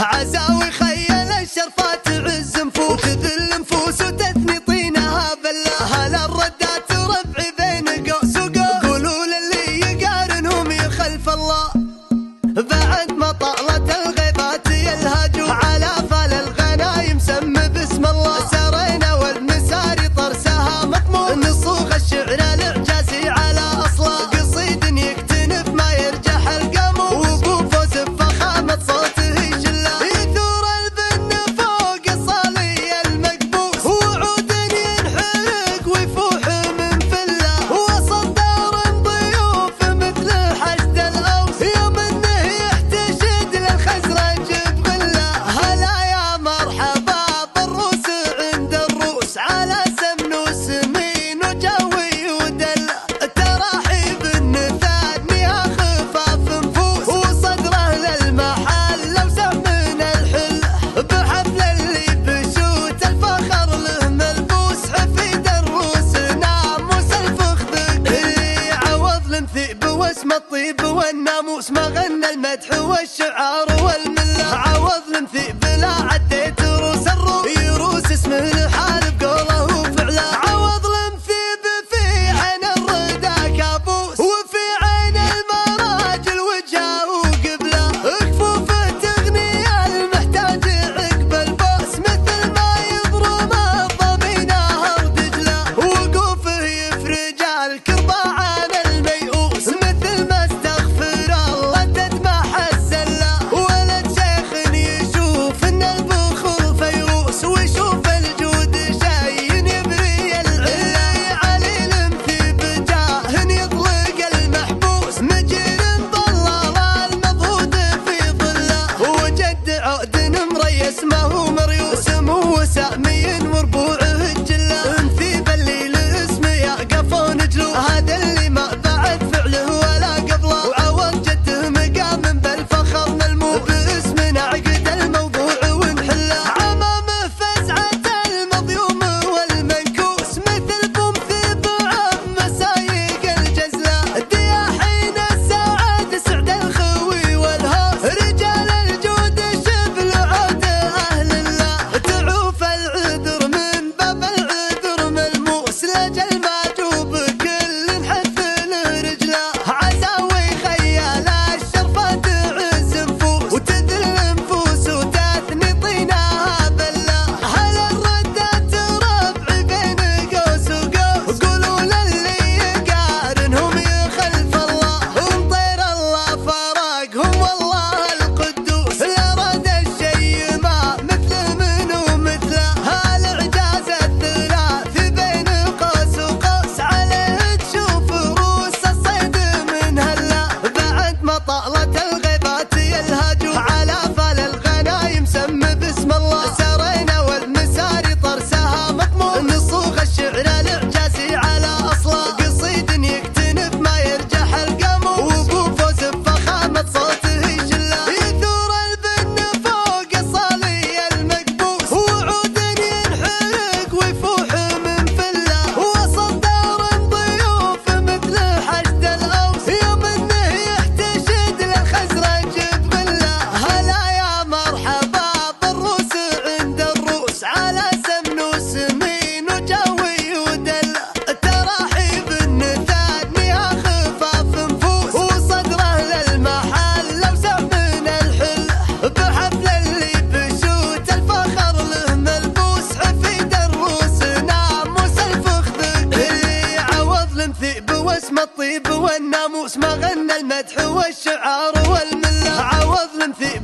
عزاوي خيل الشرفات تعز نفوس وتذل نفوس وتثني طينها بالله. هلا الردات ربعي بين قوس وقوس، قولوا للي يقارنهم يخلف الله. بعد ما طالت الغيبات يلهجوا على فال الغنايم سم باسم الله. سرينا والمساري طرسها مطموس، نصوغ الشعر الاعجازي على اصله. قصيد يكتنف ما يرجح القاموس، وابو فوز بفخامه صوته يجله. يثور البن فوق الصالي المكبوس، وعود ينحرق ويفوح من فله. وسط دار ضيوف مثل حشد الاوس، يوم انه يحتشد للخزرج بغله. هلا يا مرحبا بالروس عند الروس، على سمنوس مين وجوي ودله. تراحيب النثانيها خفاف نفوس، وصدره للمحل لو سمن الحله. بحفل اللي بشوت الفخر له ملبوس، حفيد الروس ناموس الفخذ اللي عوض المثيب واسم الطيب والناموس. ما غنى المدح والشعار والمله، عوض المثيب لا عديت روس الروس. يروس اسمه الحال بقوله وفعله، عوض المثيب في عين الردى كابوس، وفي عين المراجل وجهه وقبله. كفوفه تغني المحتاج عقب البوس، مثل ما يضرم الظبي نهر دجله. وقوفه يفرج الكربة عن الميؤوس، مثل ما استغفر الله تدمع الزله. ولد شيخ يشوف ان البخل فيوس، ويشوف الجود شيء يبري العله. علي المثيب جاه يطلق المحبوس، مجر ضلال المضهود في ظله. وجد عود مريس ما هو مريوس، سموه سامي وربوعه الجله. مثيب اللي لاسمه يقفون جلوه، هذا اللي ما بعد فعله ولا قبله. وعوض جده مقام بالفخر ملموس، باسم نعقد الموضوع ونحله. عمامه فزعة المضيوم والمنكوس، مثل بومثيب عم سايق الجزله. دياحين السعد سعد الخوي والهوس، رجال الجود شبل عود اهل الله. تعوف العذر من باب العذر ملموس، لاجل ما جوب كل حث له رجله. عزاوي خيال الشرفات تعز نفوس، وتذل نفوس وتثني طينها بالله. هلا الردات ربعي بين قوس وقوس، قولوا للي يقارنهم يخلف الله. ومطير الله فرقهم والله القدوس، لا رد الشي ما مثله منو مثله. هالاعجاز الثلاث بين قوس وقوس، عليه تشوف روس الصيد من هله. بعد ما طالت الغيبات يلهجوا على فال الغنايم سم باسم الله. سرينا والمساري طرسها مطموس، نصوغ الشعر الاعجازي على اصله. قصيد يكتنف ما يرجح القاموس، وابو فوز بفخامه صوته يجله. يثور البن فوق الصالي المكبوس، وعود ينحرق ويفوح من فله. وسط دار ضيوف مثل حشد الاوس، يوم انه يحتشد للخزرج بغله. هلا يا مرحبا بالروس عند الروس، على سمنوس مين وجوي ودله. تراحيب النثانيها خفاف نفوس، وصدره للمحل لو سمن الحله. بحفل اللي بشوت الفخر له ملبوس، حفيد الروس ناموس الفخذ اللي عوض المثيب واسم الطيب والناموس. ما غنى المدح والشعار والمله، عوض المثيب